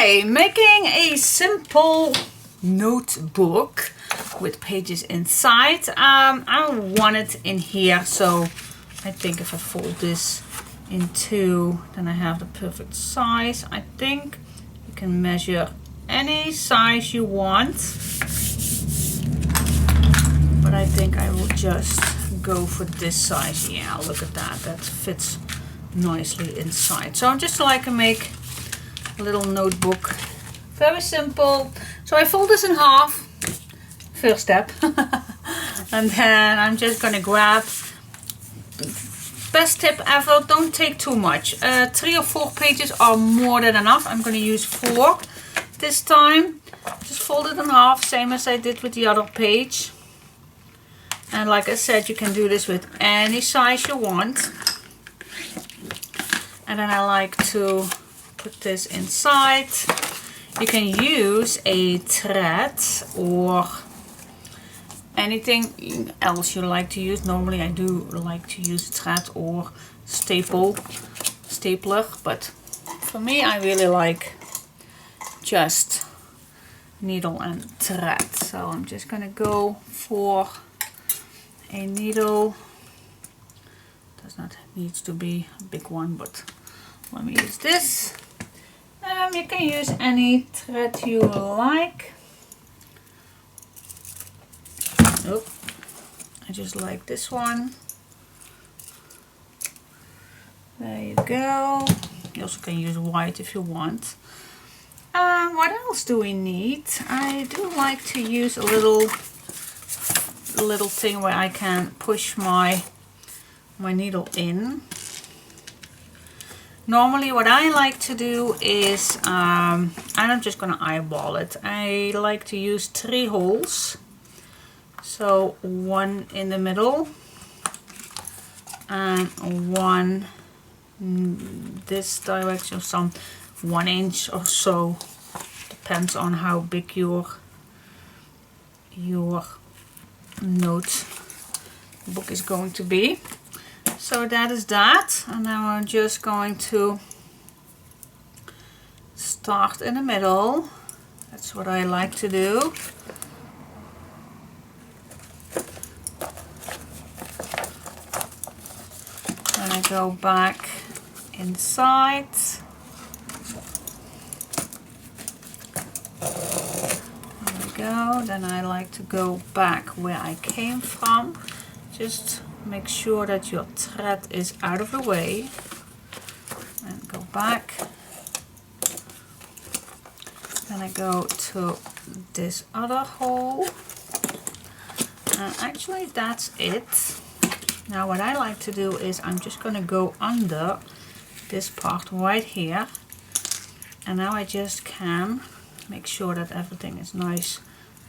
Okay, making a simple notebook with pages inside. I want it in here, so I think if I fold this in two, then I have the perfect size. I think you can measure any size you want, but I think I will just go for this size. Yeah, look at that, that fits nicely inside. So I'm just like to make a little notebook, very simple. So I fold this in half, first step, and then I'm just gonna grab, best tip ever, don't take too much. 3 or 4 pages are more than enough. I'm gonna use 4 this time. Just fold it in half, same as I did with the other page. And like I said, you can do this with any size you want. And then I like to put this inside. You can use a thread or anything else you like to use. Normally I do like to use thread or stapler, but for me I really like just needle and thread. So I'm just gonna go for a needle. Does not need to be a big one, but let me use this. You can use any thread you like. Oh, I just like this one. There you go. You also can use white if you want. What else do we need? I do like to use a little thing where I can push my needle in. Normally what I like to do is, I'm just gonna eyeball it. I like to use 3 holes. So 1 in the middle and 1 this direction, some 1 inch or so. Depends on how big your notebook is going to be. So that is that, and then we're just going to start in the middle. That's what I like to do. Then I go back inside. There we go. Then I like to go back where I came from. Just make sure that your thread is out of the way. And go back. Then I go to this other hole. And actually that's it. Now what I like to do is I'm just going to go under this part right here. And now I just can make sure that everything is nice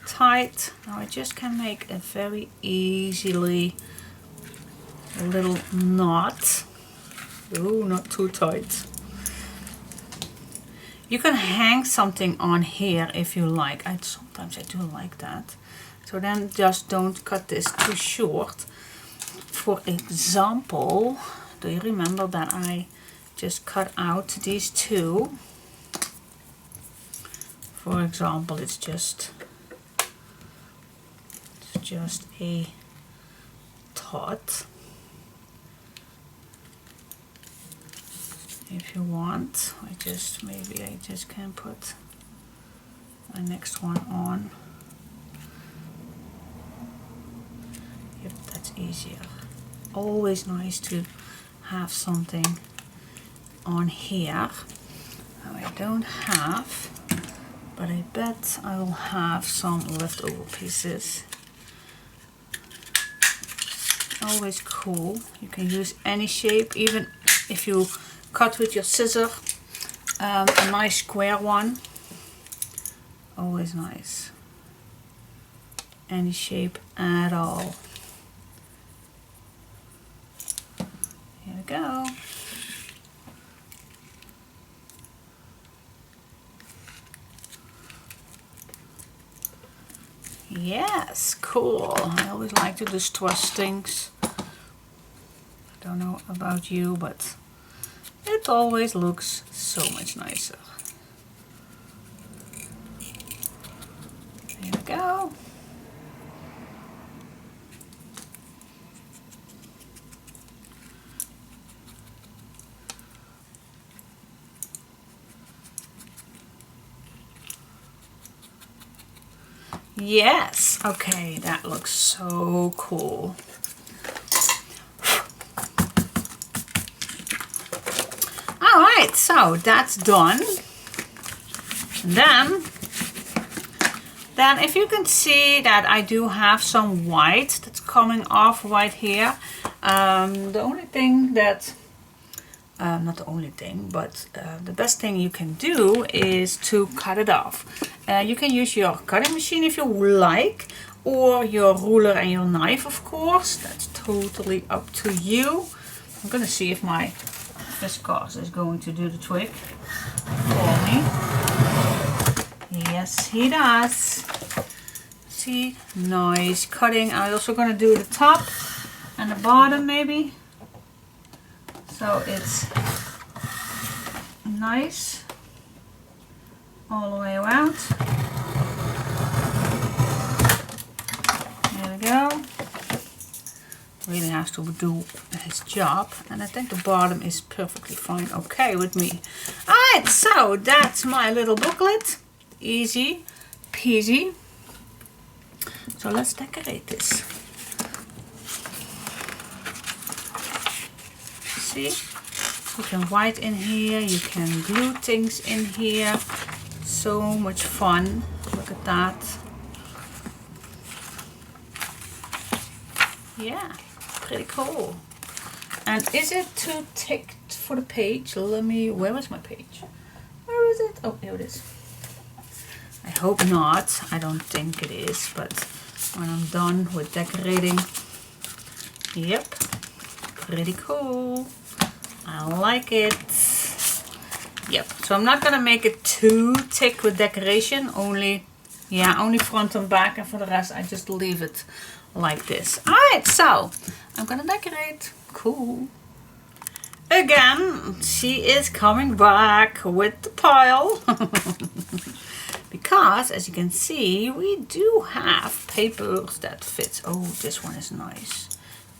tight. Now I just can make a very easily a little knot. Oh, not too tight. You can hang something on here if you like. Sometimes I do like that. So then just don't cut this too short. For example, do you remember that I just cut out these 2? For example, it's just a dot. If you want, maybe I just can put my next one on. Yep, that's easier. Always nice to have something on here. Now I don't have, but I bet I will have some leftover pieces. Always cool. You can use any shape, even if you cut with your scissor, a nice square one. Always nice. Any shape at all. Here we go. Yes, cool. I always like to distress things. I don't know about you, but it always looks so much nicer. we go. Yes, okay, that looks so cool. Alright, so that's done. Then if you can see that I do have some white that's coming off right here. The only thing that, not the only thing, but the best thing you can do is to cut it off. You can use your cutting machine if you like, or your ruler and your knife, of course. That's totally up to you. I'm gonna see if my viscose is going to do the trick for me. Yes, he does. See, nice cutting. I'm also gonna do the top and the bottom maybe, so it's nice all the way around. There we go. Really has to do his job, and I think the bottom is perfectly fine, okay with me. Alright, so that's my little booklet. Easy peasy. So let's decorate this. See, you can write in here, you can glue things in here. So much fun. Look at that. Yeah, pretty cool. And is it too thick for the page? Where is my page? Where is it? Oh, here it is. I hope not. I don't think it is, but when I'm done with decorating, yep, pretty cool. I like it. Yep, so I'm not gonna make it too thick with decoration, only front and back, and for the rest I just leave it like this. Alright, so I'm gonna decorate. Cool. Again, she is coming back with the pile. Because, as you can see, we do have papers that fit. Oh, this one is nice.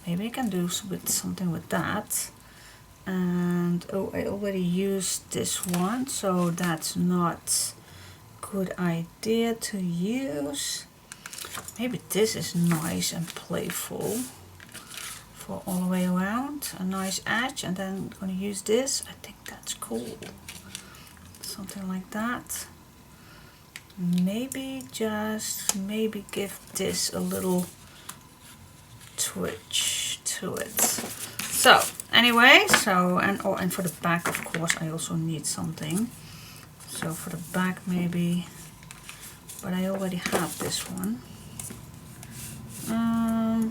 Maybe I can do something with that. And, oh, I already used this one, so that's not a good idea to use. Maybe this is nice and playful for all the way around. A nice edge, and then I'm going to use this. I think that's cool. Something like that. Maybe give this a little twitch to it. So anyway, and for the back, of course, I also need something. So for the back maybe, but I already have this one. No.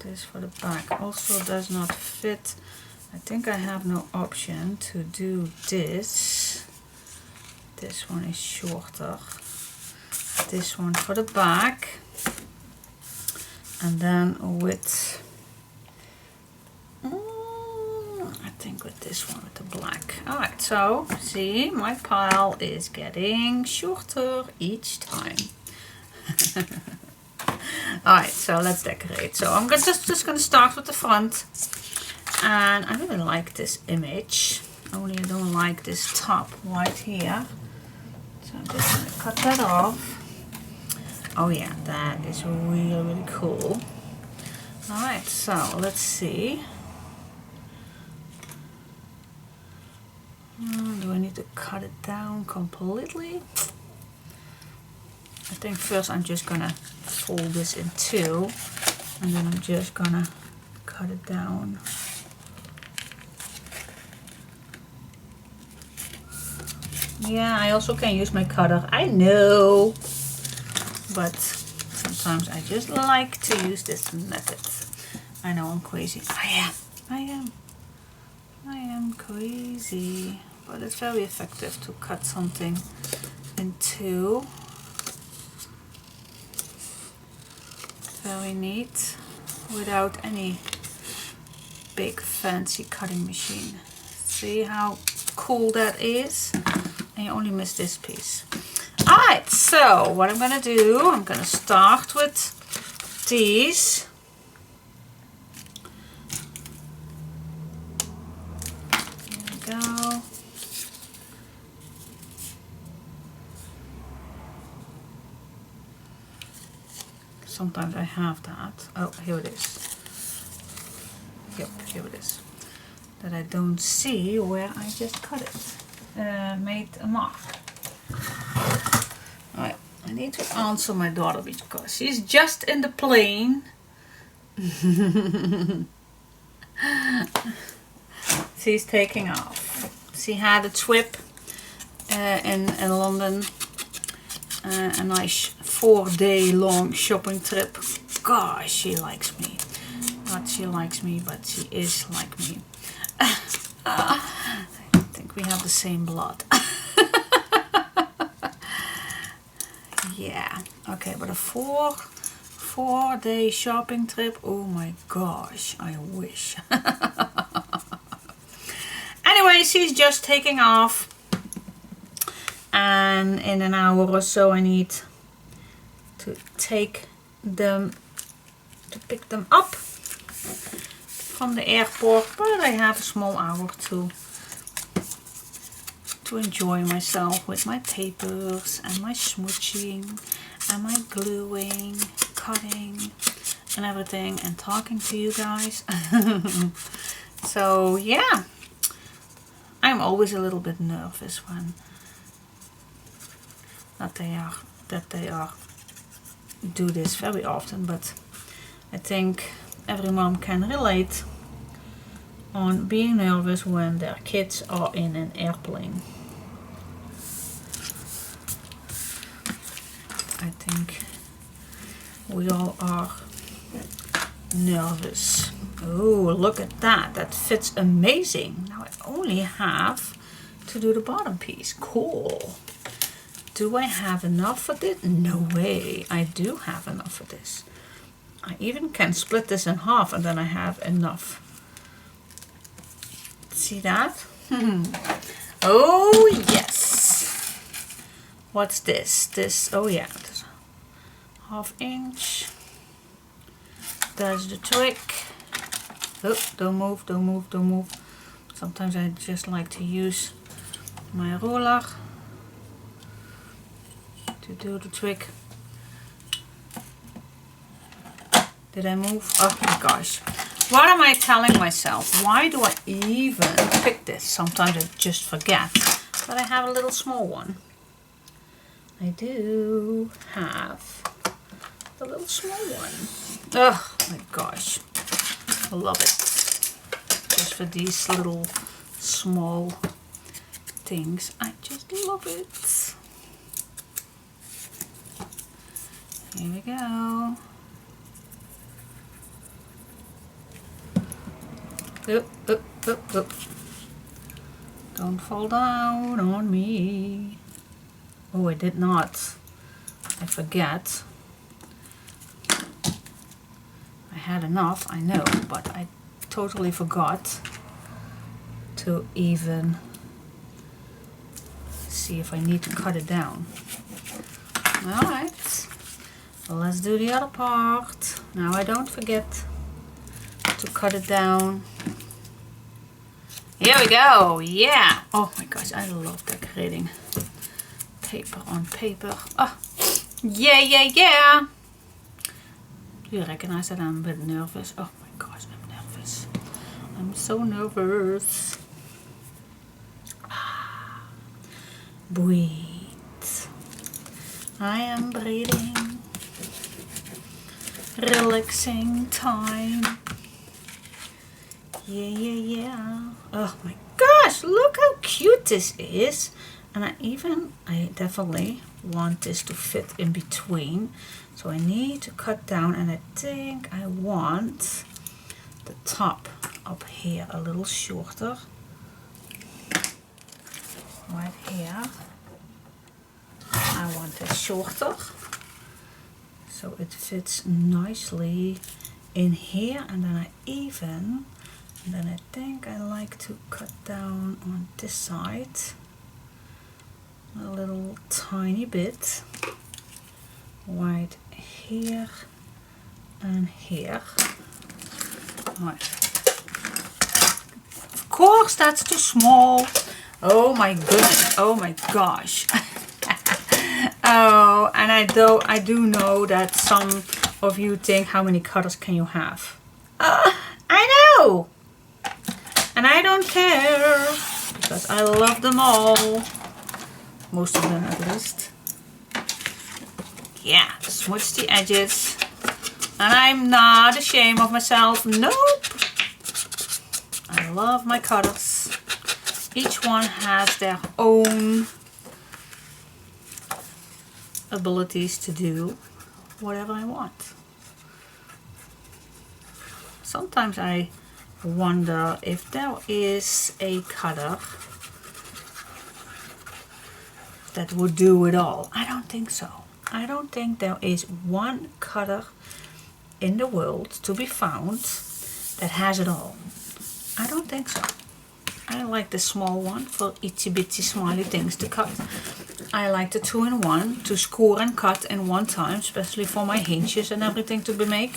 This for the back also does not fit. I think I have no option to do this. This one is shorter. This one for the back. And then with, I think with this one with the black. Alright, so see, my pile is getting shorter each time. Alright, so let's decorate. So I'm just going to start with the front. And I really like this image, only I don't like this top right here. So I'm just going to cut that off. Oh yeah, that is really, really cool. Alright, so let's see. Do I need to cut it down completely? I think first I'm just going to fold this in two, and then I'm just going to cut it down. Yeah, I also can use my cutter, I know, but sometimes I just like to use this method. I know I'm crazy. I am crazy, but it's very effective to cut something in two. Very neat, without any big fancy cutting machine. See how cool that is. And you only miss this piece. Alright, so what I'm going to do, I'm going to start with these. There we go. Sometimes I have that. Oh, here it is. Yep, here it is. That I don't see where I just cut it. Made a mark. Alright, I need to answer my daughter because she's just in the plane. She's taking off. She had a trip in London. A nice 4-day long shopping trip. Gosh, she likes me. Not she likes me, but she is like me. I think we have the same blood. Yeah. Okay, but a 4-day shopping trip. Oh my gosh, I wish. Anyway, she's just taking off. And in an hour or so I need to take them, to pick them up from the airport, but I have a small hour to enjoy myself with my papers and my smooching and my gluing, cutting and everything, and talking to you guys. So yeah, I'm always a little bit nervous when that they are do this very often, but I think every mom can relate on being nervous when their kids are in an airplane. I think we all are nervous. Oh, look at that. That fits amazing. Now I only have to do the bottom piece. Cool. Do I have enough for this? No way. I do have enough for this. I even can split this in half and then I have enough. See that? Oh yes. What's this? This, oh yeah, this 1/2 inch. That's the trick. Oh, don't move, don't move, don't move. Sometimes I just like to use my ruler to do the trick. Did I move? Oh my gosh. What am I telling myself? Why do I even pick this? Sometimes I just forget that I have a little small one. I do have a little small one. Oh my gosh. I love it. Just for these little small things. I just love it. Here we go. Up. Don't fall down on me. Oh, I did not. I forget. I had enough, I know, but I totally forgot to even see if I need to cut it down. Alright, well, let's do the other part. Now I don't forget to cut it down. Here we go, yeah. Oh my gosh, I love decorating paper on paper. Oh, yeah. Do you recognize that I'm a bit nervous? Oh my gosh, I'm nervous. I'm so nervous. Breathe. I am breathing. Relaxing time. Yeah. Oh my gosh, look how cute this is. And I definitely want this to fit in between. So I need to cut down, and I think I want the top up here a little shorter. Right here. I want it shorter. So it fits nicely in here, and then I even And then I think I like to cut down on this side a little tiny bit, right here and here. Right. Of course, that's too small. Oh my goodness! Oh my gosh! Oh, and I do know that some of you think, how many cutters can you have? I know! And I don't care, because I love them all. Most of them at least. Yeah, smudge the edges. And I'm not ashamed of myself. Nope! I love my cutters. Each one has their own abilities to do whatever I want. Sometimes I wonder if there is a cutter that would do it all. I don't think so. I don't think there is one cutter in the world to be found that has it all. I don't think so. I like the small one for itsy bitsy smiley things to cut. I like the 2-in-1 to score and cut in one time, especially for my hinges and everything to be make.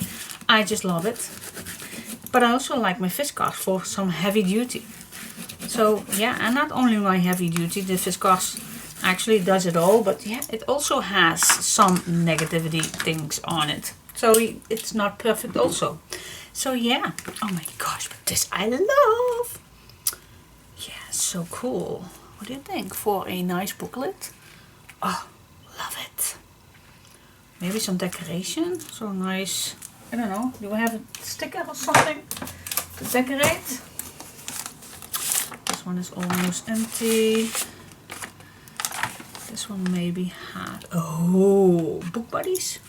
I just love it. But I also like my Fiskars for some heavy duty. So yeah, and not only my heavy duty, the Fiskars actually does it all, but yeah, it also has some negativity things on it. So it's not perfect also. So yeah, oh my gosh, but this I love. Yeah, so cool. What do you think for a nice booklet? Oh, love it. Maybe some decoration, so nice. I don't know, do we have a sticker or something to decorate? This one is almost empty. This one maybe had, oh, book buddies.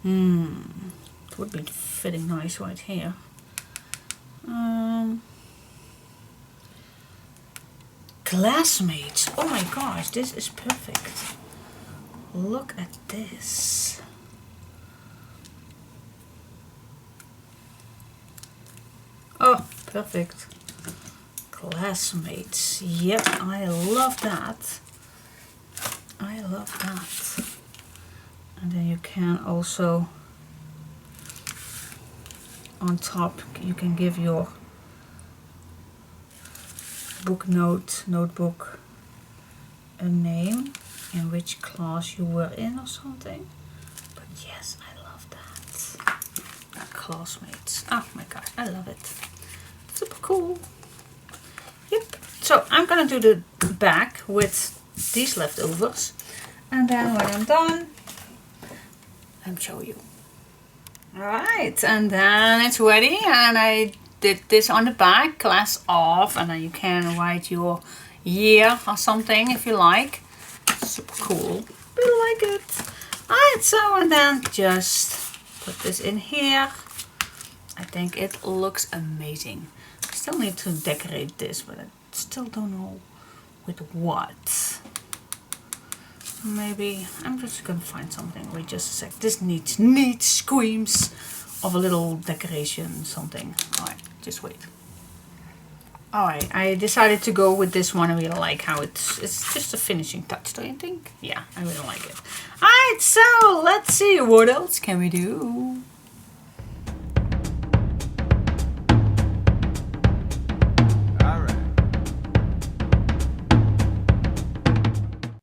It would be fitting nice right here. Classmates. Oh my gosh, this is perfect. Look at this. Oh, perfect. Classmates. Yep, I love that. I love that. And then you can also, on top, you can give your notebook a name, in which class you were in or something. But yes, I love that. Classmates. Oh my god, I love it. Super cool. Yep. So I'm gonna do the back with these leftovers, and then when I'm done, I'll show you. Alright, and then it's ready, and I did this on the back, class off, and then you can write your year or something if you like. Super cool. I like it. Alright, so and then just put this in here. I think it looks amazing. I still need to decorate this, but I still don't know with what. Maybe I'm just gonna find something. Wait just a sec. This needs screams of a little decoration, something. Alright, just wait. Alright, I decided to go with this one. I really like how it's just a finishing touch, don't you think? Yeah, I really like it. Alright, so let's see, what else can we do?